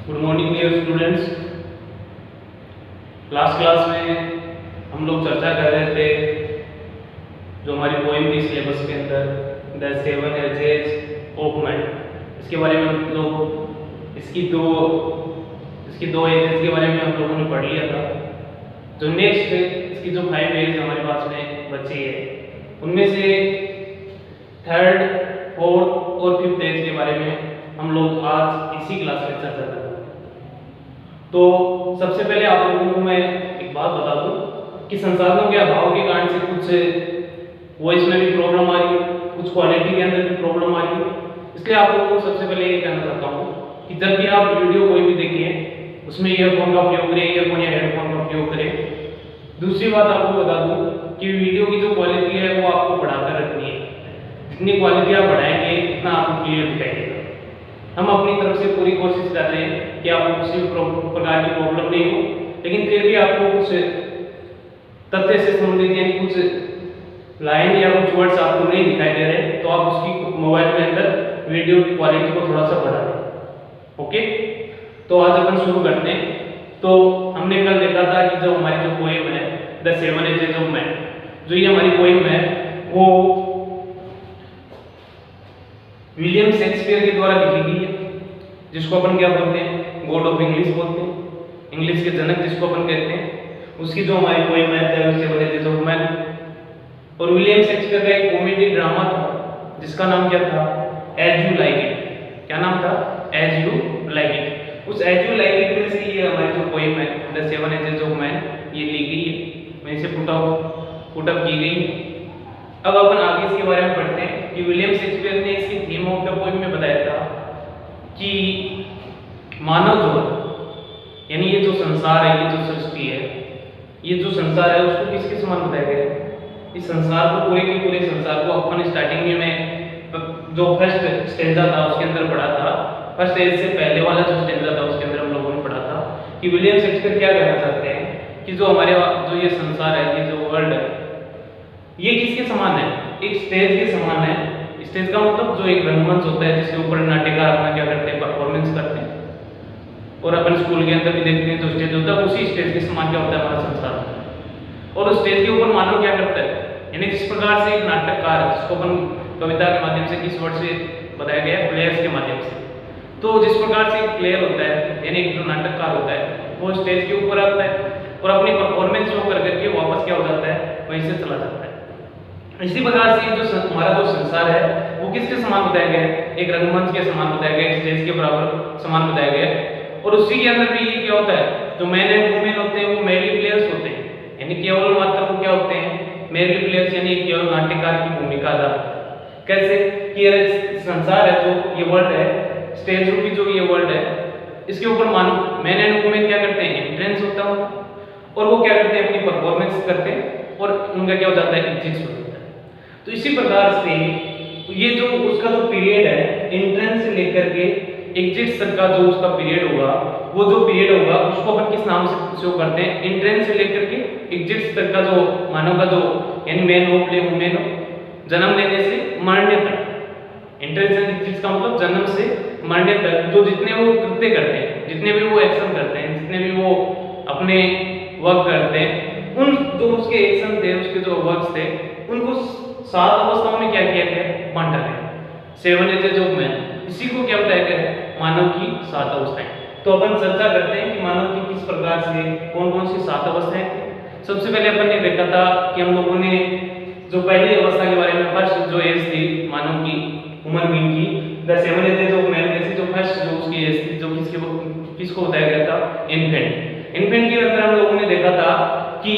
Good morning dear students. Last class में हम लोग चर्चा कर रहे थे जो हमारी पोएम थी सिलेबस के अंदर, the seven ages of man. इसके बारे में हम लोग इसकी दो एजेस के बारे में हम लोगों ने पढ़ लिया था। जो नेक्स्ट इसकी जो 5 एज हमारे पास में बची है, उनमें से थर्ड, फोर्थ और फिफ्थ एज के बारे में हम लोग आज इसी क्लास में चर्चा करेंगे। तो सबसे पहले आप लोगों को मैं एक बात बता दूं कि संसाधनों के अभाव के कारण से कुछ वॉइस में भी प्रॉब्लम आ रही है, कुछ क्वालिटी के अंदर भी प्रॉब्लम आ रही है। इसलिए आप लोगों को सबसे पहले ये कहना चाहता हूँ कि जब भी आप वीडियो कोई भी देखिए उसमें ईयरफोन का उपयोग करें, ईयरफोन या हेडफोन का उपयोग करें। दूसरी बात आपको बता दूं कि वीडियो की जो क्वालिटी है वो आपको बढ़ाकर रखनी है। जितनी क्वालिटी आप बढ़ाएंगे उतना आपको क्लियर दिखाई देगा। हम अपनी तरफ से पूरी कोशिश कर रहे हैं कि आपको किसी प्रकार की प्रॉब्लम नहीं हो, लेकिन फिर भी आपको कुछ तथ्य से संबंधित यानी कुछ लाइन या कुछ वर्ड्स आपको नहीं दिखाई दे रहे, तो आप उसकी मोबाइल के अंदर वीडियो की क्वालिटी को थोड़ा सा बढ़ा दें। ओके, तो आज अपन शुरू करते हैं। तो हमने कल देखा था कि जो हमारी जो पोएम है the seven ages of man, जो ये हमारी पोएम है वो विलियम शेक्सपियर के द्वारा लिखी गई है, जिसको अपन क्या बोलते हैं, गॉड ऑफ इंग्लिश बोलते हैं, इंग्लिश के जनक जिसको अपन कहते हैं। उसकी जो हमारी पोएम है the seven ages of man. और विलियम शेक्सपियर का एक कॉमेडी ड्रामा था जिसका नाम क्या था, एज यू लाइक इट। क्या नाम था, एज यू लाइक इट। उस एज यू लाइक इट में से ये हमारी जो पोएम है the seven ages of man ये ली गई है, वहीं से पुटअप की गई। अब अपन आगे इसके बारे में पढ़ते हैं कि विलियम शेक्सपियर ने इसकी थीम ऑफ द पोएम में बताया था कि मानव जो यानी ये जो संसार है, ये जो सृष्टि है, ये जो संसार है उसको किसके समान बताया गया है। इस संसार को, पूरे के पूरे संसार को अपन स्टार्टिंग में जो फर्स्ट स्टेंजा था उसके अंदर पढ़ा था, फर्स्ट एज से पहले वाला जो स्टेंजा था उसके अंदर हम लोगों ने पढ़ा था कि विलियम शेक्सपियर क्या कहना चाहते हैं कि जो हमारे जो ये संसार है, ये जो वर्ल्ड है, ये किसके समान है, एक स्टेज के समान है। स्टेज का मतलब जो एक रंगमंच होता है जिसके ऊपर नाट्यकार अपना क्या करते हैं, परफॉर्मेंस करते हैं। और अपन स्कूल के अंदर भी देखते हैं जो स्टेज होता है उसी स्टेज के समान क्या होता है हमारा संसार। और उस स्टेज के ऊपर मानव क्या करता है, यानी जिस प्रकार से एक नाटककार, जिसको अपन कविता के माध्यम से किस वर्ड से बताया गया, प्लेयर्स के माध्यम से। तो जिस प्रकार से एक प्लेयर होता है यानी एक जो नाटककार होता है वो स्टेज के ऊपर आता है और अपनी परफॉर्मेंस शो कर करके वापस क्या हो जाता है, वहीं से चला जाता है। इसी प्रकार से जो हमारा जो संसार है वो किसके समान बताया गया है, एक रंगमंच के समान बताया गया, स्टेज के बराबर समान बताया गया है। और उसी के अंदर भी ये क्या होता है, जो मैन एंड वुमेन होते हैं वो मेनली प्लेयर्स होते हैं, यानी केवल मात्र वो क्या होते हैं, मेनली प्लेयर्स, यानी केवल नाट्यकार की भूमिका अदा करते हैं। कैसे कि ये संसार है, जो ये वर्ल्ड है, स्टेज रूपी जो ये वर्ल्ड है, इसके ऊपर मानो मैन एंड वुमेन क्या करते हैं, एंट्रेंस होता है और वो क्या करते हैं, अपनी परफॉर्मेंस करते हैं और उनका क्या हो जाता है, एग्जिट हो जाता है। तो इसी प्रकार से ये जो उसका जो पीरियड है, एंट्रेंस से लेकर के एग्जिट तक का जो उसका पीरियड होगा, वो जो पीरियड होगा उसको अपन किस नाम से शो करते हैं, एंट्रेंस से लेकर के एग्जिट तक का जो मानव का जो यानी मैन हो, प्ले वुमेन हो, जन्म लेने से मरने तक। एंट्रेंस एंड एग्जिट का मतलब जन्म से मरने तक जो जितने वो कृत्य करते हैं, जितने भी वो एक्शन करते हैं, जितने भी वो अपने वर्क करते हैं, उन जो उसके एक्शन थे, उसके जो वर्क्स थे, उनको 7 अवस्थाओं में क्या किया गया, बांटा गया। 7 एजेस ऑफ मैन, इसी को क्या बताया गया है, मानव की 7 अवस्थाएं। तो अपन चर्चा करते हैं कि मानव की किस प्रकार से कौन कौन सी 7 अवस्थाएं थी। सबसे पहले अपन ने देखा था कि हम लोगों ने जो पहली अवस्था के बारे में, फर्स्ट जो एज थी मानव की, ह्यूमन बीइंग की, द 7 एजेस ऑफ मैन में से जो फर्स्ट जो उसकी एज थी, जो किसको बताया गया था, इन्फेंट। इन्फेंट के अंदर हम लोगों ने देखा था कि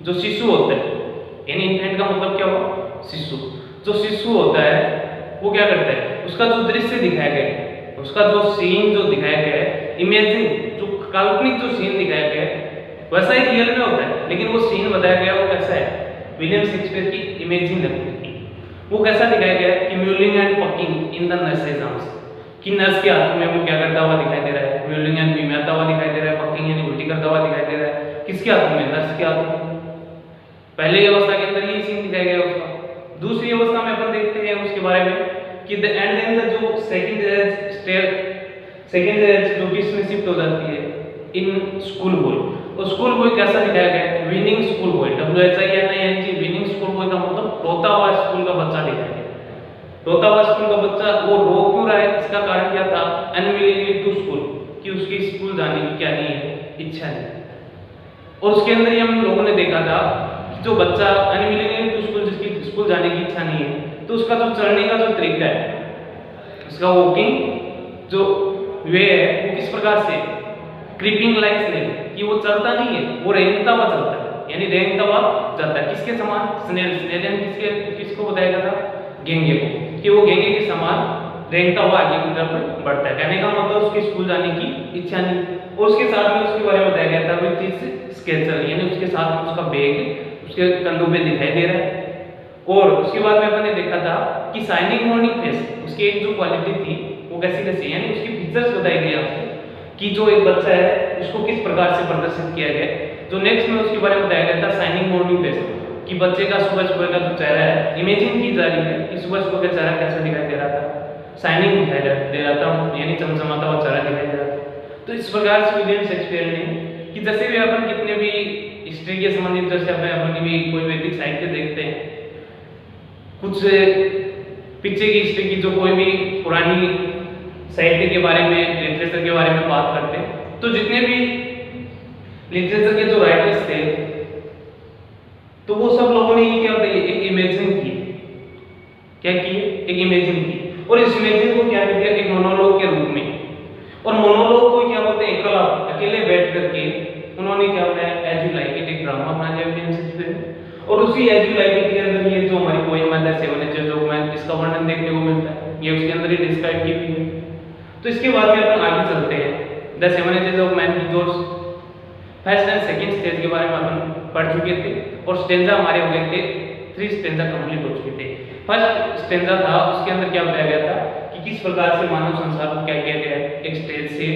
जो शिशु होता है, यानी इन्फेंट का मतलब क्या हुआ, शिशु। जो शिशु होता है वो क्या करता है, उसका जो दृश्य दिखाया गया है, उसका जो सीन जो दिखाया गया है, इमेजिन जो काल्पनिक जो सीन दिखाया गया है वैसा ही रियल में होता है, लेकिन वो सीन बताया गया वो कैसा है, विलियम शेक्सपियर की इमेजिन लगती है। वो कैसा दिखाया गया है कि mewling and packing in the nurses arms, कि नर्स के हाथ में वो क्या करता हुआ दिखाई दे रहा है, म्यूलिंग एंड बीमाता हुआ दिखाई दे रहा है, पकिंग यानी उल्टी करता हुआ दिखाई दे रहा है। किसके हाथ में, नर्स के हाथ में। पहले अवस्था के अंदर ये सीन दिखाया गया उसका। दूसरी अवस्था में अपन देखते हैं उसके बारे में कि द एंड इन द जो सेकंड सेकेंड एज जो कि इसमें शिफ्ट हो जाती है इन स्कूल बॉय। और स्कूल बॉय कैसा दिखाया गया है, winning school boy, WHINING, winning school boy का मतलब रोता हुआ स्कूल का बच्चा दिखाया गया। रोता हुआ स्कूल का बच्चा वो रो क्यों रहा है, इसका कारण क्या था, अनविलिंगली टू स्कूल, कि उसकी स्कूल जाने की क्या नहीं है, इच्छा नहीं। और उसके अंदर ही हम लोगों ने देखा था कि जो बच्चा अनविलिंगली टू स्कूल, जिसकी स्कूल जाने की इच्छा नहीं है, तो उसका जो चलने का जो तरीका है, उसका वॉकिंग जो वे है वो किस प्रकार से, क्रीपिंग लाइक स्नेल, कि वो चलता नहीं है, वो रेंगता हुआ चलता है, यानी रेंगता हुआ जाता है। किसके समान, स्नेल, स्नेल किसके, किसको बताया गया था, गेंगे को, कि वो गेंगे के समान रेंगता हुआ आगे की तरफ बढ़ता है। कहने का मतलब उसकी स्कूल जाने की इच्छा नहीं। और उसके साथ में उसके बारे में बताया गया था विथ हिज स्केचर, यानी उसके साथ में उसका बैग उसके कंधों पे दिखाई दे रहा है। और उसके बाद में अपन ने देखा था कि शाइनिंग मॉर्निंग फेस, उसकी एक जो क्वालिटी थी वो कैसी कैसी, यानी उसकी फीचर्स बताई गई आपको कि जो एक बच्चा है उसको किस प्रकार से प्रदर्शित किया गया। जो नेक्स्ट में उसके बारे में बताया गया था शाइनिंग मॉर्निंग फेस, कि बच्चे का सुबह सुबह का जो चेहरा है, इमेजिन की जा रही है कि सुबह सुबह का चेहरा कैसा दिखाई दे रहा था, शाइनिंग दिखाई दे रहा था, यानी चमचमाता हुआ चेहरा दिखाई दे रहा था। तो इस प्रकार से विलियम शेक्सपियर ने, कि जैसे भी अपन कितने भी हिस्ट्री के संबंधित, जैसे अपन भी कोई वैदिक साहित्य देखते हैं, कुछ पीछे की हिस्ट्री की जो कोई भी पुरानी साहित्य के बारे में, लिटरेचर के बारे में बात करते हैं, तो जितने भी लिटरेचर के जो राइटर्स थे, तो वो सब लोगों ने क्या बताया, एक इमेजिन की, क्या की, एक इमेजिन की, और इस इमेजिन को क्या किया, एक मोनोलॉग के रूप में। और मोनोलॉग को क्या बोलते हैं, एकला, अकेले बैठ करके उन्होंने क्या बनाया, एज यू लाइक इट, एक ड्रामा बना दिया विलियम शेक्सपियर ने। और उसी एज यू लाइक इट के अंदर ये जो हमारी पोएम है सेवन एजेस ऑफ मैन, इसका वर्णन देखने को मिलता है, ये उसके अंदर ही डिस्क्राइब की हुई है। तो इसके बाद में अपन आगे चलते हैं, the seven ages of man की जो फर्स्ट एंड सेकंड स्टेज के बारे में अपन पढ़ चुके थे, और स्टेंजा हमारे हो गए थे, 3 स्टेंजा कंप्लीट हो चुके थे। फर्स्ट स्टेंजा था, उसके अंदर क्या बताया गया था कि किस प्रकार से मानव संसार को क्या किया गया है, एक स्टेज से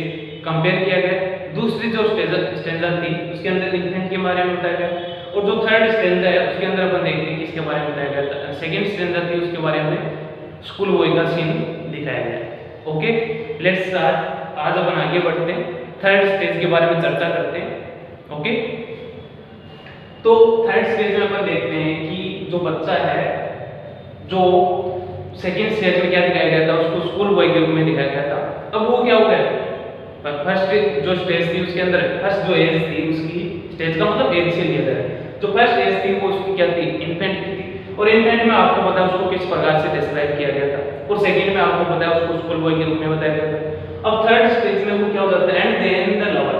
कंपेयर किया गया। दूसरी जो स्टेंजा थी उसके अंदर इन्फेंट के बारे में बताया गया। और जो थर्ड स्टेंजा है उसके अंदर अपन देखते हैं किसके बारे में बताया गया था, सेकंड स्टेंजा थी, उसके बारे में स्कूल बॉय का सीन दिखाया गया। Okay, let's start. आज अपन आगे बढ़ते हैं, थर्ड स्टेज के बारे में चर्चा करते हैं। ओके, तो थर्ड स्टेज में अपन देखते हैं कि जो बच्चा है, जो सेकंड स्टेज में क्या दिखाया गया था, उसको स्कूल बॉय के रूप में दिखाया गया था। अब वो क्या हो गया, फर्स्ट जो स्टेज थी उसके अंदर, फर्स्ट जो एज थी उसकी, स्टेज का मतलब एज से लिया जाए, जो फर्स्ट एज थी वो उसकी क्या थी, इन्फेंट की थी। और इन्फेंट में आपको पता है उसको किस प्रकार से डिस्क्राइब किया गया था, और सेकंड में आपको पता है उसको स्कूल बॉय के रूप में बताया गया था। अब थर्ड स्टेज में वो क्या हो जाता है, एंड देन द लवर,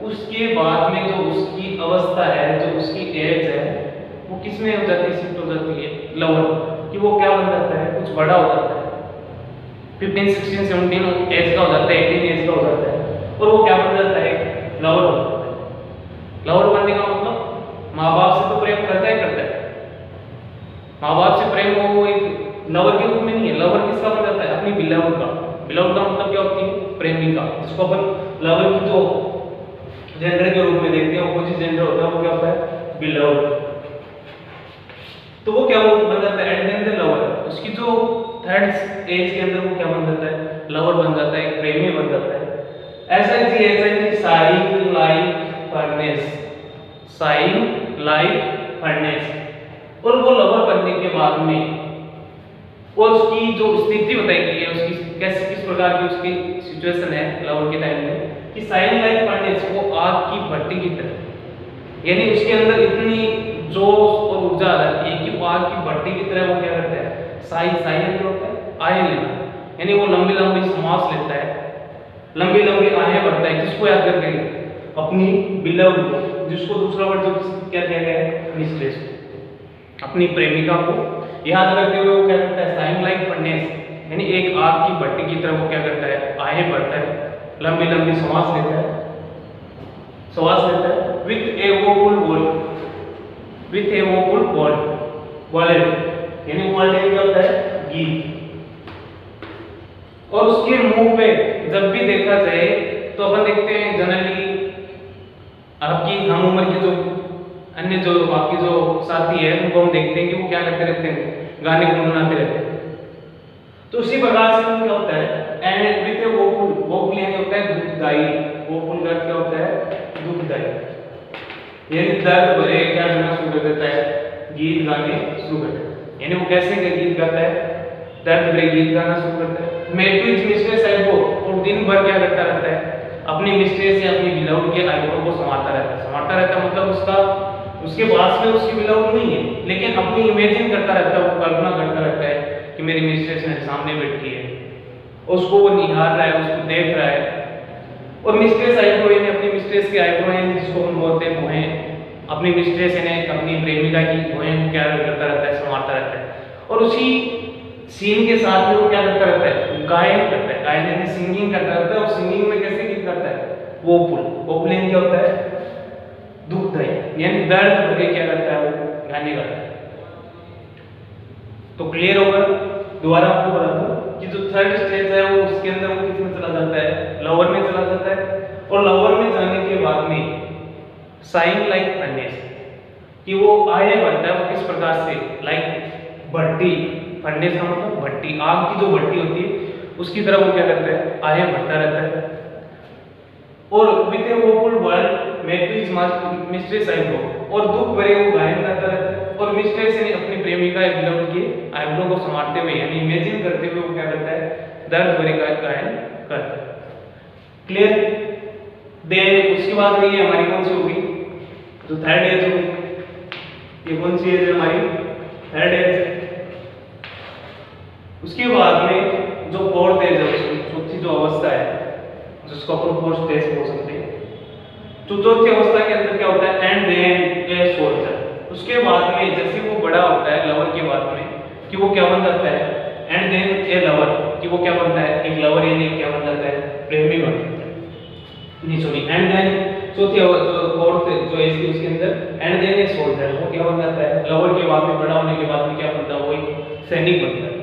उसके बाद में जो उसकी अवस्था है, जो उसकी एज है, वो किस में हो जाती है, शिफ्ट हो जाती है लवर, कि वो क्या बन जाता है, कुछ बड़ा हो जाता है, 15, 16, 17 एज का हो जाता है, 18 एज का हो जाता है, और वो क्या बन जाता है, लवर हो जाता है। लवर बनने का मतलब माँ बाप से तो प्रेम करता है, माँ बाप से प्रेम वो एक लवर के रूप में नहीं है। लवर किसका बन जाता है, अपनी बिलव का। बिलव का मतलब क्या होती है, प्रेमिका, जिसको अपन लवर की जो जेंडर के रूप में देखते हैं, ऑपोजिट जेंडर होता है, वो क्या होता है, बिलव। तो वो क्या बन जाता है, एंड देन द लवर, उसकी जो थर्ड एज के अंदर वो क्या बन जाता है, लवर बन जाता है, एक प्रेमी बन जाता है। ऐसा ही shine like furnace, shine like furnace. और वो लवर बनने के बाद में और उसकी जो स्थिति बताई गई है, उसकी कैसे, किस प्रकार की उसकी सिचुएशन है लवर के टाइम में, कि साइन लाइक फर्नेस, वो आग की भट्टी की तरह, यानी उसके अंदर इतनी जोश और ऊर्जा आ जाती है कि वो आग की भट्टी की तरह वो क्या करता है, साइन जो होता है आए लेना, यानी वो लंबी लंबी सांस लेता है, लंबी लंबी आहें भरता है, किसको याद करके, अपनी बिलव को, जिसको दूसरा वर्ड जो क्या किया गया है, मिस्ट्रेस, अपनी प्रेमिका को याद करते हुए वो क्या करता है, साइन लाइक फर्नेस, यानी एक आग की भट्टी की तरह वो क्या करता है, आहें भरता है, लंबी लंबी सांस लेता है, with A woeful ball, with A woeful ball, ballot, यानी बॉलेट क्या होता है, गीत। और उसके मुंह पे जब भी देखा जाए तो अपन देखते हैं जनरली आपकी हम उम्र के जो अन्य जो बाकी जो साथी है उनको हम देखते हैं कि वो क्या करते रहते हैं, गाने गुनगुनाते रहते हैं। तो उसी प्रकार से क्या होता है and with A woeful, woeful यानी होता है दुखदाई, वोफुल का क्या होता है दुखदाई, यानी दर्द भरे क्या गाना शुरू कर देता है, गीत गाने शुरू कर देता है। यानी वो कैसे का गीत गाता है, दर्द भरे गीत गाना शुरू करता है। मेट्रिक्स मिस्ट्रेस आईब्रो, और दिन भर क्या करता रहता है, अपनी मिस्ट्रेस या अपनी बिलाउड के आईब्रो को संवारता रहता है। संवारता रहता है मतलब उसके पास में उसकी बिलाउड नहीं है, लेकिन अपनी इमेजिन करता रहता है, वो कल्पना करता रहता है कि मेरी मिस्ट्रेस मेरे सामने बैठी है, उसको वो निहार रहा है, उसको देख रहा है। और मिस्ट्रेस आईब्रो यानी अपनी मिस्ट्रेस के आईब्रो हैं जिसको हम बोलते हैं भुएं, अपनी मिस्ट्रेस यानी अपनी प्रेमिका की भुएं क्या करता रहता है, संवारता रहता है। और उसी सीन के साथ में वो क्या करता रहता है, गायन करता है, गायन यानी सिंगिंग करता रहता है। और सिंगिंग में कैसे गीत करता है, वोफुल, वोफुल यानी क्या होता है दुखदाई, यानी दर्द भरे क्या करता है वो गाने गाता है। तो क्लियर होगा, दोबारा आपको बता दूं कि जो थर्ड स्टेज है वो उसके अंदर वो किस में चला जाता है, लोअर में चला जाता है। और लोअर में जाने के बाद में साइन लाइक फर्नेस, कि वो आए बढ़ता है, वो किस प्रकार से, लाइक भट्टी, फर्नेस का मतलब भट्टी, आग की जो भट्टी होती है उसकी तरह वो क्या करता है, आए बढ़ता रहता है। और with A woeful world matrix mistress eyebrow, और दुख भरे वो गायन करता रहता है। और मिस्ट्रेस यानी अपनी प्रेमिका या बिलाउड के आईब्रो को संवारते हुए यानी इमेजिन करते हुए वो क्या करता है, दर्द भरे गायन करता है। क्लियर। देन उसके बाद ये हमारी कौन सी होगी, जो थर्ड एज होगी, ये कौन सी एज है हमारी, थर्ड एज। उसके बाद में जो फोर्थ एज है, चौथी जो अवस्था है जिसको अपन फोर्थ स्टेज बोल सकते हैं। तो चौथी अवस्था के अंदर क्या होता है, एंड देन ए सोल्जर। उसके बाद में जैसे वो बड़ा होता है लवर के बाद में, कि वो क्या बन जाता है, एंड देन ए लवर, कि वो क्या बनता है, एक लवर यानी क्या बन जाता है, प्रेमी बन जाता है। नहीं सॉरी, एंड देन चौथी जो फोर्थ जो एज थी उसके अंदर एंड देन ए सोल्जर, वो क्या बन जाता है, लवर के बाद में बड़ा होने के बाद में क्या बनता है, वो एक सैनिक बनता है।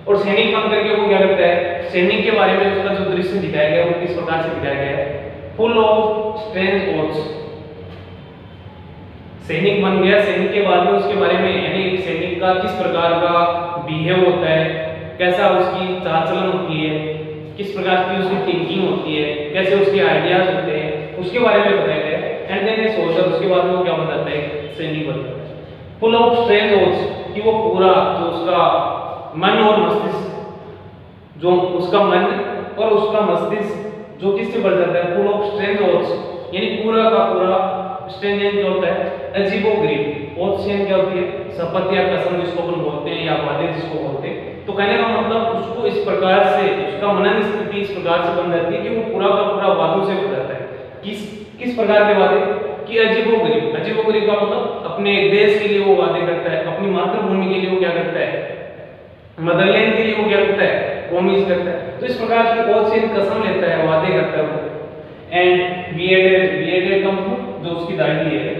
और सैनिक बन करके वो क्या करता है, सैनिक के बारे में उसका जो दृश्य दिखाया गया वो किस प्रकार से दिखाया गया है, फुल ऑफ स्ट्रेंज ओथ्स। सैनिक बन गया, सैनिक के बाद में उसके बारे में यानी सैनिक का किस प्रकार का बिहेव होता है, कैसा उसकी चाल चलन होती है, किस प्रकार की उसकी थिंकिंग होती है, कैसे उसके आइडियाज होते हैं, उसके बारे में बताया गया है। एंड देन ए सोल्जर, उसके बाद में वो क्या बन जाता है, सैनिक बन जाता है। फुल ऑफ स्ट्रेंज ओथ्स, कि वो पूरा जो उसका मन और मस्तिष्क, जो उसका मन और उसका मस्तिष्क जो किससे भर जाता है, फुल ऑफ स्ट्रेंज ओथ्स, यानी पूरा का पूरा स्ट्रेंज क्या होता है, अजीबोगरीब। ओथ्स क्या होती है, शपथ या कसम जिसको अपन बोलते हैं, या वादे जिसको बोलते हैं। तो कहने का मतलब उसको इस प्रकार से उसका मनन स्थिति इस प्रकार से बन जाती है कि वो पूरा का पूरा वादों से भर जाता है। किस प्रकार के वादे, कि अजीबोगरीब। अजीबोगरीब का मतलब अपने देश के लिए वो वादे करता है, अपनी मातृभूमि के लिए वो क्या करता है, मदरलैंड के लिए वो क्या करता है, प्रॉमिस करता है। तो इस प्रकार की बहुत सी कसम लेता है, वादे करता है वो। एंड बियर्डेड का मतलब जो उसकी दाढ़ी है,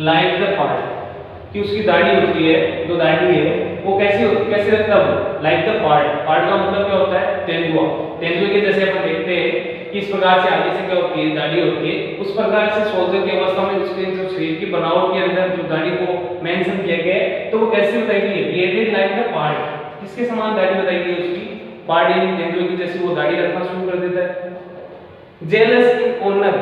लाइक द पार्ट, कि उसकी दाढ़ी होती है, जो दाढ़ी है वो कैसे रखता है, लाइक द पार्ट। पार्ट का मतलब क्या होता है, तेंदुआ। तेंदुए के जैसे अपन देखते हैं कि इस प्रकार से आगे से क्या होती है, दाढ़ी होती है। उस प्रकार से सोल्जर की अवस्था में उसके जो शरीर की बनावट के अंदर जो दाढ़ी को मेंशन किया गया है, तो वो कैसे बताई गई है, बियर्डेड लाइक द पार्ट। किसके समान दाढ़ी बताई गई है उसकी, पार्ट यानी तेंदुए की जैसे वो दाढ़ी रखना शुरू कर देता है। जेलस इन ऑनर,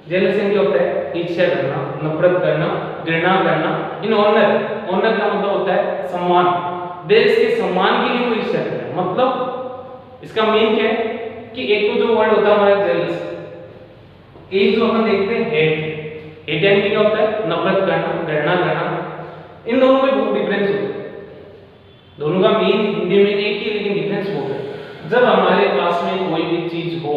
जेलस क्या होता है, ईर्ष्या करना, नफरत करना, घृणा करना। इन ऑनर, ऑनर का मतलब होता है सम्मान, देश के सम्मान के लिए वो ईर्ष्या करता है। मतलब इसका मीन क्या है कि एक तो जो वर्ड होता है हमारा जेलस, एक जो हम देखते हैं हेट, हेट यानी क्या होता है, नफरत करना, घृणा करना। इन दोनों में बहुत डिफरेंस होता है, दोनों का मीन हिंदी में एक ही लेकिन डिफरेंस बहुत है। जब हमारे पास में कोई भी चीज हो,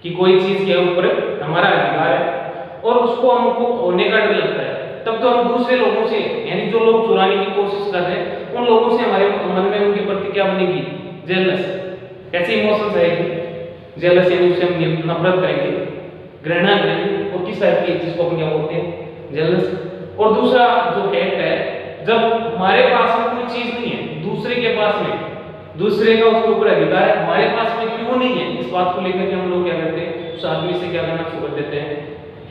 कि कोई चीज के ऊपर हमारा अधिकार है और उसको हमको खोने का डर लगता है, तब तो हम दूसरे लोगों से यानी जो लोग चुराने की कोशिश कर रहे हैं उन लोगों से हमारे मन में उनके प्रति क्या बनेगी, जेलस। कैसे इमोशंस आएगी, जेलस यानी उससे हम नफरत करेंगे, घृणा करेंगे। और किस टाइप की चीज को अपन क्या बोलते हैं, जेलस। और दूसरा जो हेट है, जब हमारे पास में कोई चीज नहीं है, दूसरे के पास में, दूसरे का उसके ऊपर अधिकार है, हमारे पास में क्यों नहीं है, इस बात को लेकर के हम लोग क्या करते हैं, उस आदमी से क्या करना शुरू कर देते हैं,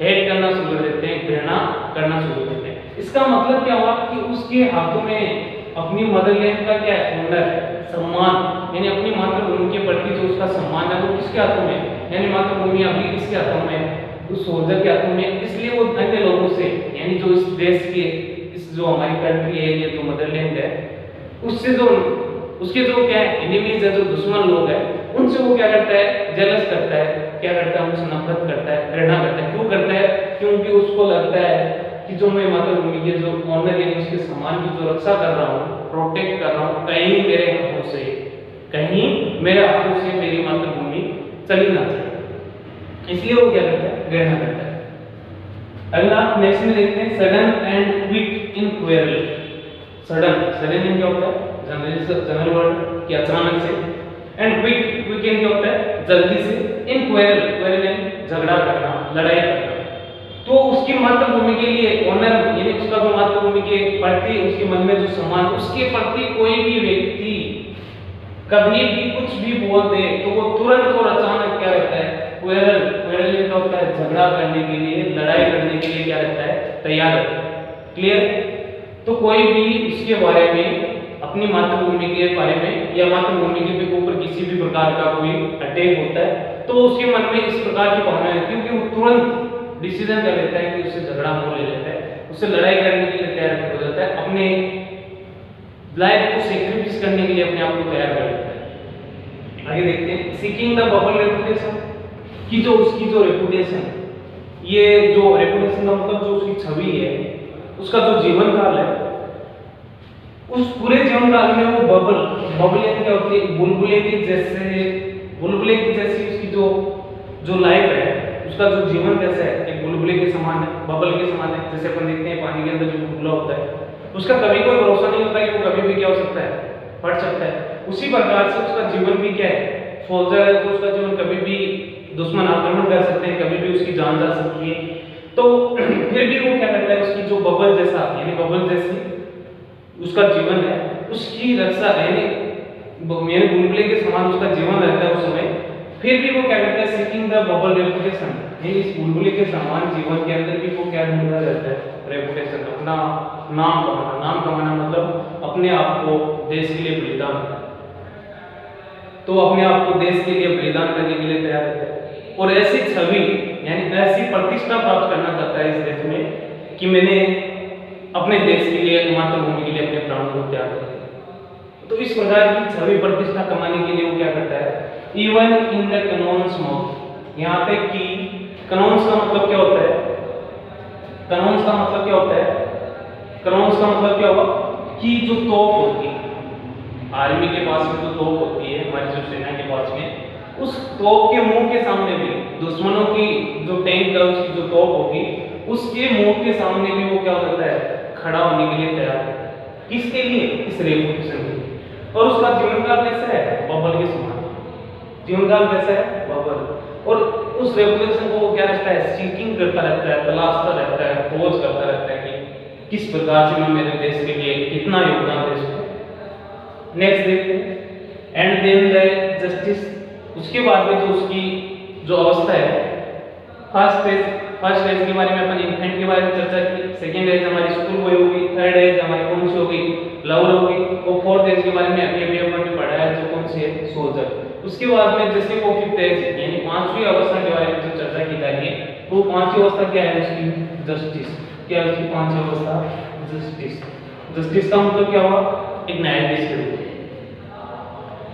हेट करना शुरू कर देते हैं, घृणा करना शुरू कर देते हैं। इसका मतलब क्या हुआ कि उसके हाथों में अपनी मदरलैंड का क्या है, ऑनर, सम्मान, यानी अपनी मातृभूमि के प्रति जो उसका सम्मान है वो किसके हाथों में, यानी मातृभूमि अपनी किसके हाथों में, उस सोल्जर के हाथों में। इसलिए वो अन्य लोगों से, यानी जो इस देश के, इस जो हमारी कंट्री है, ये जो मदरलैंड है, उससे जो उसके जो क्या है एनिमीज है, जो दुश्मन लोग हैं, उनसे वो क्या करता है, जेलस करता है, क्या करता है, उनसे नफरत करता है, घृणा करता है। क्यों करता है, क्योंकि उसको लगता है कि जो मैं मातृभूमि के जो ऑनर यानी उसके सम्मान की जो रक्षा कर रहा हूँ, प्रोटेक्ट कर रहा हूँ, कहीं मेरे हाथों से, कहीं मेरे हाथों से मेरी मातृभूमि चली ना जाए, इसलिए वो क्या करता है, घृणा करता है। अगला नेक्स्ट में देखते हैं sudden and quick in quarrel. Sudden क्या होता है, जनरल वर्ड कि अचानक से, एंड क्विक क्या होता है, जल्दी से, इन क्वेरल यानी झगड़ा करना, लड़ाई करना। तो उसकी मातृभूमि के लिए ऑनर, यानी उसका जो मातृभूमि के प्रति उसके मन में जो सम्मान, उसके प्रति कोई भी व्यक्ति कभी भी कुछ भी बोल दे तो वो तुरंत और अचानक क्या रहता है, क्वेरल क्या होता है, झगड़ा करने के लिए, लड़ाई करने के लिए क्या रहता है, तैयार रहता है। क्लियर। तो कोई भी उसके बारे में, अपनी मातृभूमि के बारे में या मातृभूमि के ऊपर किसी भी प्रकार का कोई अटैक होता है तो उसके मन में इस प्रकार की भावना रहती है, क्योंकि वो तुरंत डिसीजन कर लेता है कि उससे झगड़ा मोल ले लेता है, उससे लड़ाई करने के लिए तैयार हो जाता है, अपने लाइफ को सैक्रिफाइस करने के लिए अपने आप को तैयार कर लेता है। आगे देखते हैं सीकिंग द बबल रेपुटेशन, कि जो उसकी जो रेपुटेशन, ये जो रेपुटेशन का मतलब जो उसकी छवि है, उसका जो जीवन काल है, उस पूरे जीवन काल में वो बबल यानी क्या होती है, बुलबुले की जैसी उसकी जो लाइफ है, उसका जो जीवन कैसा है, एक बुलबुले के समान है, बबल के समान है। जैसे अपन देखते हैं पानी के अंदर जो बुलबुला होता है, उसका कभी कोई भरोसा नहीं होता कि वो कभी भी क्या हो सकता है, फट सकता है। उसी प्रकार से उसका जीवन भी क्या है, सोल्जर है, तो उसका जीवन कभी भी दुश्मन आक्रमण कर सकते हैं, कभी भी उसकी जान जा सकती है। तो फिर भी वो क्या करता है, उसकी जो बबल जैसा, यानी बबल जैसी उसका जीवन है, उसकी रक्षा, यानी मेरे बुलबुले के समान उसका जीवन रहता है उस समय, फिर भी वो क्या करता है, सीकिंग द बबल रेपुटेशन, यानी इस बुलबुले के समान जीवन के अंदर भी वो क्या ढूंढता रहता है, रेपुटेशन, अपना नाम कमाना मतलब अपने आप को देश के लिए बलिदान, तो अपने आप को देश के लिए बलिदान करने के लिए तैयार रहता है, और ऐसी छवि यानी ऐसी प्रतिष्ठा प्राप्त करना चाहता है इस देश में कि मैंने अपने देश के लिए, मातृभूमि के लिए अपने प्राणों को त्याग कर दिया। तो इस प्रकार की छवि प्रतिष्ठा कमाने के लिए वो क्या करता है, even in the cannon's mouth, यहाँ तक कि कैनॉन्स का मतलब क्या होता है, कैनॉन्स का मतलब क्या होता है, कैनॉन्स का मतलब क्या हुआ कि जो तोप होती है, आर्मी के पास में जो तोप होती है, हमारी जो सेना के पास में, उस तोप के मुंह के सामने भी दुश्मनों की जो टैंक है उसकी जो तोप होगी, उसके मुंह के सामने भी वो क्या हो जाता है, खड़ा होने के लिए तैयार है। किसके लिए, इस रेपुटेशन के लिए। और उसका जीवन काल कैसा है, बबल के समान, जीवन काल कैसा है, बबल, और उस रेपुटेशन को वो क्या रहता है, सीकिंग करता रहता है, तलाशता रहता है, खोज करता रहता है कि किस प्रकार से मैं मेरे देश के लिए कितना योगदान दे सकूं। नेक्स्ट देखते हैं एंड देन द जस्टिस, उसके बाद में जो उसकी जो अवस्था है, फर्स्ट एज के बारे में अपन इन्फेंट के बारे में चर्चा की, सेकंड एज हमारी स्कूल बॉय होगी, थर्ड एज हमारी कौन सी होगी, लवर होगी, और फोर्थ एज के बारे में अभी अपन ने पढ़ा है जो कौन सी है, सोल्जर। उसके बाद में जैसे वो फिफ्थ एज यानी पांचवी अवस्था के बारे में जो चर्चा की जाती है, वो पांचवी अवस्था क्या है उसकी, जस्टिस। क्या है उसकी पांचवी अवस्था, जस्टिस। जस्टिस का मतलब क्या हुआ, एक न्यायाधीश के रूप में।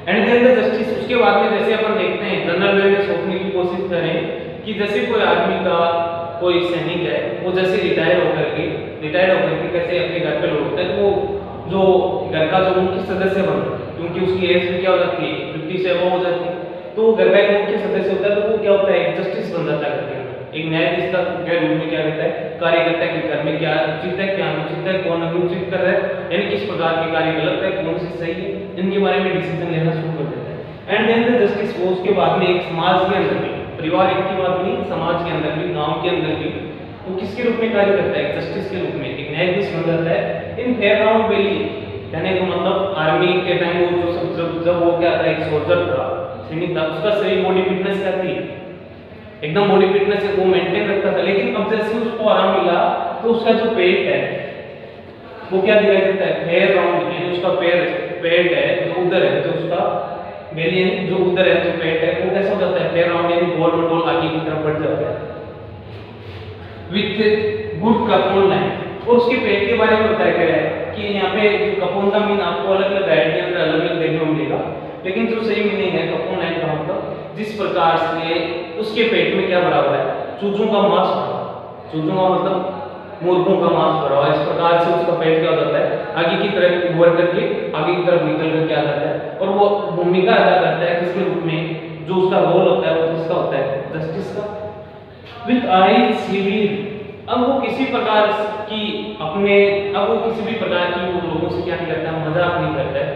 एंड देन द जस्टिस, उसके बाद में जैसे अपन देखते हैं जनरल वे में सोचने की कोशिश करें कि जैसे कोई आदमी का, कोई सैनिक है, वो जैसे रिटायर होकर के कैसे अपने घर पे लौटता है, तो वो जो घर का जो मुख्य सदस्य बनता है, क्योंकि उसकी एज भी क्या हो जाती है, 50 से अबव हो जाती है, तो वो घर का एक मुख्य सदस्य होता है, तो वो क्या होता है, एक जस्टिस बन जाता है घर के अंदर, एक न्यायाधीश का क्या रूप में क्या करता है, कार्य करता है कि घर में क्या उचित है, क्या अनुचित है, कौन अनुचित कर रहा है, यानी किस प्रकार के कार्य गलत है, कौन सी सही है, इनके बारे में डिसीजन लेना शुरू कर देता है। एंड देन द जस्टिस, वो उसके बाद में एक समाज के अंदर भी, परिवार एक की बात नहीं, समाज के अंदर भी, गांव के अंदर भी वो किसके रूप में कार्य करता है, जस्टिस के रूप में, एक न्यायाधीश बन जाता है। इन फेयरग्राउंड वैली, कहने का मतलब आर्मी के टाइम वो जो जब वो क्या था, एक सोल्जर था, सैनिक था, उसका शरीर बॉडी फिटनेस क्या थी, एकदम बॉडी फिटनेस वो मेंटेन रखता था। लेकिन अब जैसे उसको आराम मिला तो उसका जो पेट है वो क्या दिखाई देता है, फेयर राउंड, यानी उसका बेली यानी जो उधर है, जो पेट है, वो कैसा हो जाता है, प्ले राउंड यानी गोल मटोल आगे की तरफ बढ़ जाता है विथ गुड कपोन लाइन। और उसके पेट के बारे में बताया गया है कि यहाँ पे जो कपोन का मीन आपको अलग अलग गाइड के अंदर अलग अलग देखने को मिलेगा, लेकिन जो सही मीनिंग है कपोन लाइन का मतलब जिस प्रकार से उसके पेट में क्या भरा हुआ है, चूजों का मांस भरा। चूजों का मतलब मुर्गों का मांस भरा हुआ है। इस प्रकार से उसका पेट क्या हो जाता है, आगे की तरफ उभर करके आगे की तरफ निकल कर क्या करता है, और वो भूमिका अदा करता है किसके रूप में, जो उसका रोल होता है वो किसका होता है, जस्टिस का। विथ आई सिविल, अब वो किसी प्रकार की अपने अब वो किसी भी प्रकार की वो लोगों से क्या नहीं करता, मजाक नहीं करता है।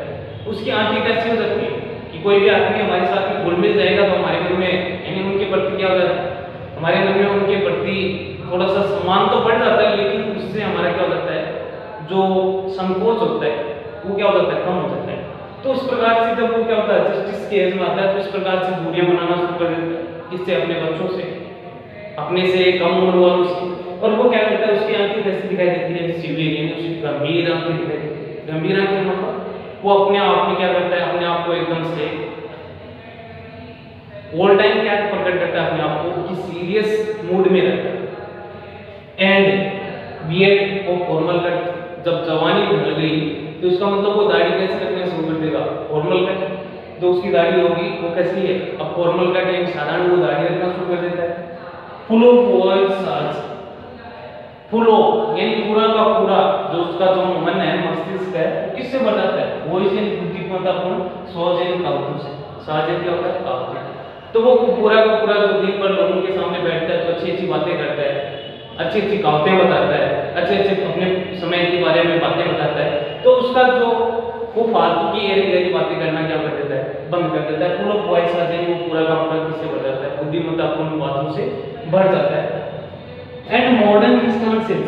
उसकी आंखें कैसी हो सकती है कि कोई भी आदमी हमारे साथ में घुल मिल जाएगा तो हमारे मन में यानी उनके प्रति क्या हो जाता है, हमारे मन में उनके प्रति थोड़ा सा सम्मान तो बढ़ जाता है, लेकिन उससे हमारा क्या हो जाता है, जो संकोच होता है वो क्या हो जाता है, कम हो जाता है। तो इस प्रकार से जब वो क्या होता है, जस्टिस के एज में आता है तो इस प्रकार से दूरियां बनाना शुरू कर देता है, किससे, अपने बच्चों से, अपने से कम उम्र वालों से। और वो क्या करता है, उसकी आंखें कैसी दिखाई देती है, सिवियर यानी उसकी गंभीर आंखें दिखाई देती है। गंभीर आंखें मतलब वो अपने आप में क्या करता है, अपने आप को एकदम से ऑल टाइम क्या प्रकट करता है, अपने आप को कि सीरियस मूड में रहता है। एंड बियर्ड और फॉर्मल कट, जब जवानी ढल गई तो इसका मतलब वो दाढ़ी कैसे रखना शुरू कर देगा, फॉर्मल कट। जो उसकी दाढ़ी होगी वो कैसी है, अब फॉर्मल कट यानी साधारण वो दाढ़ी रखना शुरू कर देता है। Full of voice, full of यानी पूरा का पूरा जो उसका जो मन है, मस्तिष्क है, वो किससे भर जाता है, वॉइस यानी बुद्धिमत्तापूर्ण, सोच काउंट से। साजे क्या होता है, काउंट। तो वो पूरा का पूरा जो दिन भर लोगों के सामने बैठता है तो अच्छी अच्छी बातें करता है, अच्छी अच्छी कहावतें बताता है, अच्छे अच्छे अपने समय के बारे में बातें बताता है। तो उसका जो वो फालतू की एरी गहरी बातें करना क्या कर देता है, बंद कर देता है। फुल ऑफ वॉइस आ जाए, वो पूरा का पूरा किससे भर जाता है, बुद्धिमत्तापूर्ण बातों से भर जाता है। एंड मॉडर्न इंस्टांसेस,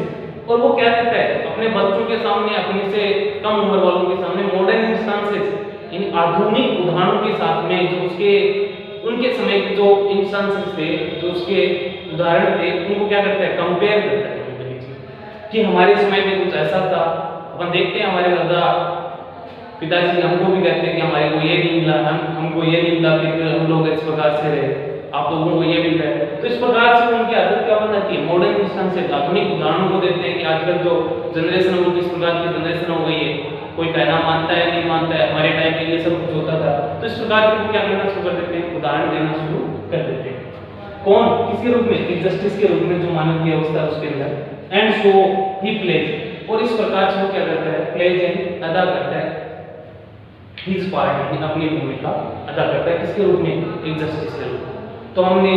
और वो क्या देता है अपने बच्चों के सामने, अपने से कम उम्र वालों के सामने मॉडर्न इंस्टांसेस यानी आधुनिक उदाहरणों के साथ में, जो उसके उनके समय के जो इंस्टांसेस थे, जो उसके उदाहरण थे, उनको क्या करता है, कंपेयर करता है उनके बीच में कि हमारे समय में कुछ ऐसा था। अपन देखते हैं हमारे दादा पिताजी हमको भी कहते हैं कि हमारे को ये नहीं मिला, हमको ये नहीं मिला, फिर हम लोग इस प्रकार से रहे, आप लोगों को ये मिल रहा है। तो इस प्रकार से उनकी आदत क्या बनाती है, मॉडर्न इंस्टांसेस, आधुनिक उदाहरणों को देते हैं कि आजकल जो जनरेशन है वो किस प्रकार की जनरेशन हो गई है, कोई कहना मानता है नहीं मानता है, हमारे टाइम में ये सब कुछ होता था। तो इस प्रकार के क्या करना शुरू कर देते हैं, उदाहरण देना शुरू कर देते हैं। कौन, किसके रूप में, जस्टिस के रूप में, जो मानव की अवस्था है उसके अंदर। एंड सो ही प्लेज, और इस प्रकार से वो क्या करता है, प्लेज यानी अदा करता है हिज पार्ट यानी अपनी भूमिका अदा करता है, किसके रूप में, एक जस्टिस के रूप में। तो हमने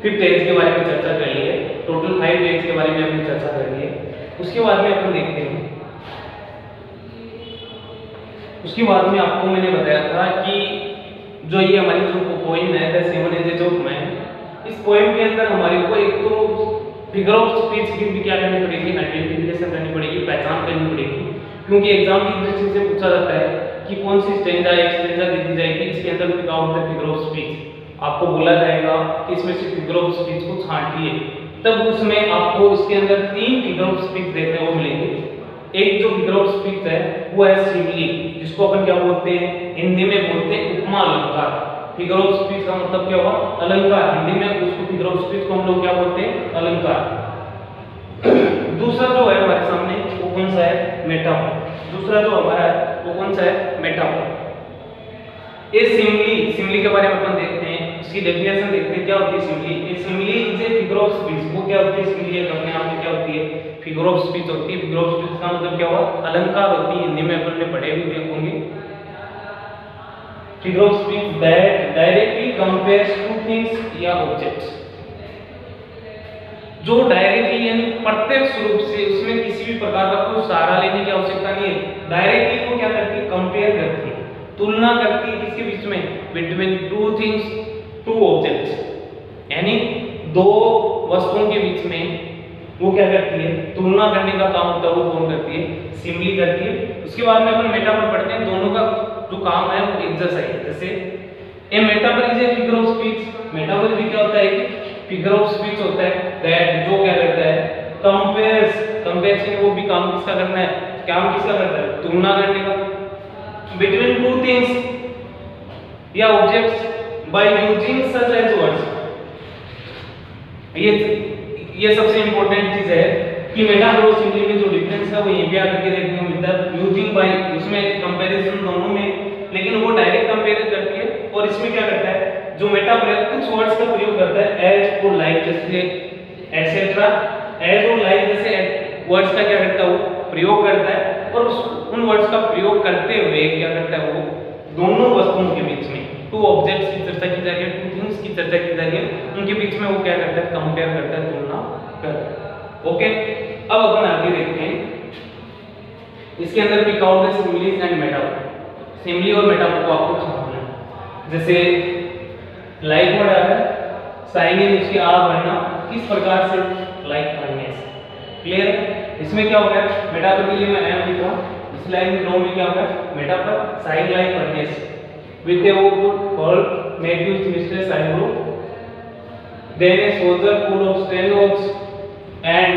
5th एज के बारे में चर्चा कर ली है, टोटल 5 एज के बारे में हमने चर्चा कर ली है। उसके बाद में अपन देखते हैं, उसके बाद में आपको मैंने बताया था कि जो ये हमारी जो पोएम है द 7 एजेस ऑफ मैन, इस पोएम के अंदर हमारे को एक तो फिगर ऑफ स्पीच की भी क्या करनी पड़ेगी, आइडेंटिफिकेशन करनी पड़ेगी, पहचान करनी पड़ेगी, क्योंकि एग्जाम की दृष्टि से पूछा जाता है कि कौन सी स्टेंजा एक स्टेंजा दे दी जाएगी, इसके अंदर pick out the figure of speech. आपको बोला जाएगा कि इसमें से फिगर ऑफ स्पीच को छांटिए, तब उसमें आपको इसके अंदर 3 फिगर ऑफ स्पीच देखने को मिलेंगे। एक जो फिगर ऑफ स्पीच है वो है सिमिली, जिसको अपन क्या बोलते हैं, हिंदी में बोलते हैं उपमा अलंकार। फिगर ऑफ स्पीच का मतलब क्या हुआ, अलंकार, हिंदी में उसको फिगर ऑफ स्पीच को हम लोग क्या बोलते हैं, अलंकार। दूसरा जो है हमारे सामने वो कौन सा है, मेटाफोर। दूसरा जो हमारा है वो कौन सा है, मेटाफोर। ये सिमिली, सिमिली के बारे में अपन देखते हैं, उसकी डेफिनेशन देखते हैं क्या होती है सिमिली। ये simile is a figure of speech. वो क्या होती है सिमिली, अपने आप में क्या होती है, फिगर ऑफ स्पीच होती है। फिगर ऑफ स्पीच का मतलब क्या हुआ, अलंकार होती है, हिंदी में अपन ने पढ़े भी होंगे। Figure of speech that directly compares two things या ऑब्जेक्ट्स, जो डायरेक्टली यानी प्रत्यक्ष रूप से उसमें किसी भी प्रकार का कोई सहारा लेने की आवश्यकता नहीं है, डायरेक्टली वो क्या करती है, कंपेयर करती है, तुलना करती है किसके बीच में, बिटवीन 2 थिंग्स 2 ऑब्जेक्ट्स, यानी 2 वस्तुओं के बीच में वो क्या करती है, तुलना करने का काम होता है, वो कौन करती है, सिमिली करती है। उसके बाद में अपन मेटाफर पढ़ते हैं, दोनों का जो काम है वो एक जैसा है। जैसे a metaphor is a figure of speech, metaphor भी क्या होता है, फिगर ऑफ स्पीच होता है दैट जो क्या करता है, कंपेयर्स, कंपेयर वो भी काम किसका करना है, काम किसका करता है, तुलना करने का, बिटवीन 2 थिंग्स या objects by using such as words. ये सबसे इंपॉर्टेंट चीज है कि मेटाफर और सिमिली में जो डिफरेंस है वो यहीं पे आकर के देखने को मिलता है। यूजिंग बाय उसमें कंपैरिजन दोनों में, लेकिन वो डायरेक्ट कंपेयर करती है, और इसमें क्या करता है, जो मेटाफर है कुछ वर्ड्स का प्रयोग करता है एज और लाइक जैसे एटसेट्रा। एज और लाइक जैसे वर्ड्स का क्या करता है वो प्रयोग करता है, और उन वर्ड्स का प्रयोग करते हुए क्या करता है वो दोनों वस्तुओं के बीच में, टू ऑब्जेक्ट्स की चर्चा की जा रही है, टू थिंग्स की चर्चा की जा रही है, उनके बीच में वो क्या करता है, कंपेयर करता है, तुलना करता है। ओके, अब अपन आगे देखते हैं इसके अंदर pick out the similes and metaphor. Simile और मेटाफर को आपको समझना है। जैसे लाइक वर्ड है, साइन इन उसके आ बनना किस प्रकार से, लाइक बनने से। क्लियर है? इसमें क्या होगा, मेटाफर के लिए मैं एम लिख रहा हूं, इस लाइन रो में क्या होगा, मेटाफर साइन लाइक बनने से with a word made to Mr. Saibro, then a soldier full of strangers and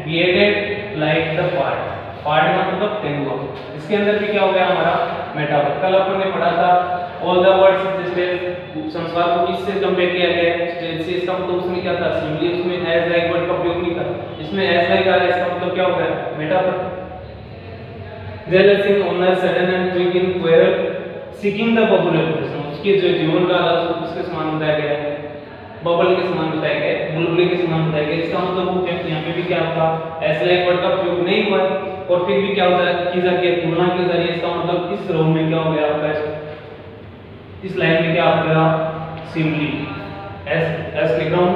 bearded like the part मतलब तेंदुआ। इसके अंदर भी क्या हो गया हमारा मेटाफर। कल अपन ने पढ़ा था all the words suggested, संस्कार को किससे कंपेयर किया गया है, से इसका मतलब उसमें क्या था, सिमिली, उसमें as like वर्ड का प्रयोग नहीं था, इसमें as like आ रहा है, इसका मतलब क्या हो गया, metaphor. jealous in honor, sudden and quick in quarrel, seeking the bubble expression, उसके जो जीवन का आधार उसके समान बताया गया है, बबल के समान बताया गया है, बुलबुले के समान बताया गया है। इसका मतलब वो क्या, यहाँ पे भी क्या था, ऐसा एक वर्ड का प्रयोग नहीं हुआ, और फिर भी क्या होता है की जाती है, तुलना की जा रही है। इसका मतलब इस रो में क्या हो गया आपका, इस लाइन में क्या आ गया, सिमिली, एस लिख रहा हूं।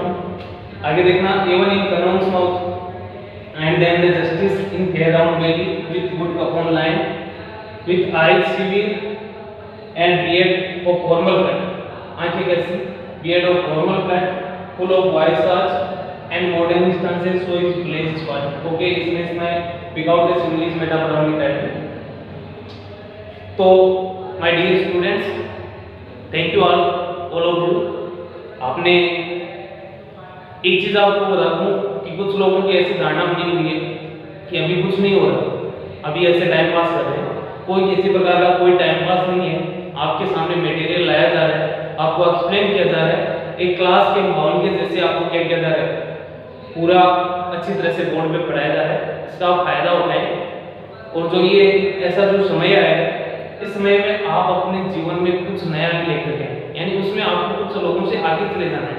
आगे देखना, even in cannon's mouth and then the justice in fair round belly with good capon line with eyes severe and beard of formal cut, आंखें कैसी, beard of formal cut, full of wise arch and modern instances so his place is one। okay, इसमें pick out the similes metaphor हमने type में। तो my dear students, thank you all of you। आपने एक चीज आपको बता दूं कि कुछ लोगों की ऐसी धारणा बनी हुई है कि अभी कुछ नहीं हो रहा, अभी ऐसे टाइम पास कर रहे हैं, कोई किसी प्रकार का कोई टाइम पास नहीं है, आपके सामने मटेरियल लाया जा रहा है, आपको एक्सप्लेन किया जा रहा है, एक क्लास के माहौल के जैसे आपको क्या किया जा रहा है, पूरा अच्छी तरह से बोर्ड पे पढ़ाया जा रहा है। इसका आप फायदा उठाएं, और जो ये ऐसा जो समय है, इस समय में आप अपने जीवन में कुछ नया लेकर के, यानी उसमें आपको कुछ लोगों से आगे चले जाना है।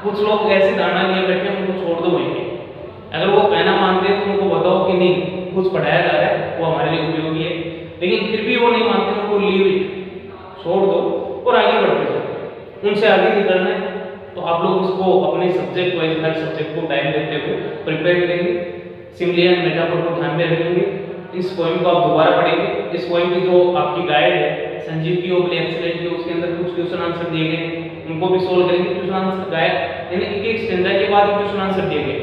कुछ लोग ऐसी धारणा लिए बैठे हैं, उनको छोड़ दो वहीं पे, अगर वो कहना मानते हैं तो उनको बताओ कि नहीं, कुछ पढ़ाया जा रहा है, वो हमारे लिए उपयोगी है, लेकिन फिर भी वो नहीं मानते, उनको लीव इट, छोड़ दो और आगे बढ़ते जाओ। उनसे आगे निकलना है तो आप लोग उसको अपने सब्जेक्ट वाइज हर सब्जेक्ट को टाइम देते हुए प्रिपेयर करेंगे, सिमिली एंड मेटाफर को ध्यान में रखेंगे। इस पोएम को आप दोबारा पढ़ेंगे। इस पोएम की जो आपकी गाइड है संजीव की ओबले एक्सीलेंट की, उसके अंदर कुछ क्वेश्चन आंसर दिए गए, उनको भी सोल्व करेंगे। क्वेश्चन आंसर गाइड यानी एक एक स्टैंडर्ड के बाद क्वेश्चन आंसर दिए गए,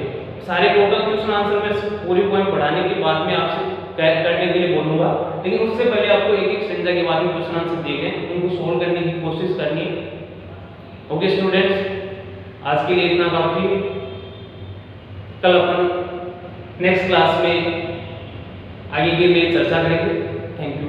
सारे टोटल क्वेश्चन आंसर में पूरी पोएम पढ़ाने के बाद में आपसे करने के लिए बोलूंगा, लेकिन उससे पहले आपको एक एक स्टैंडर्ड के बाद में क्वेश्चन आंसर दिए गए, उनको सोल्व करने की कोशिश करनी है। ओके स्टूडेंट्स, आज के लिए इतना काफी। कल अपन नेक्स्ट क्लास में आगे की लिए चर्चा करेंगे। Thank you.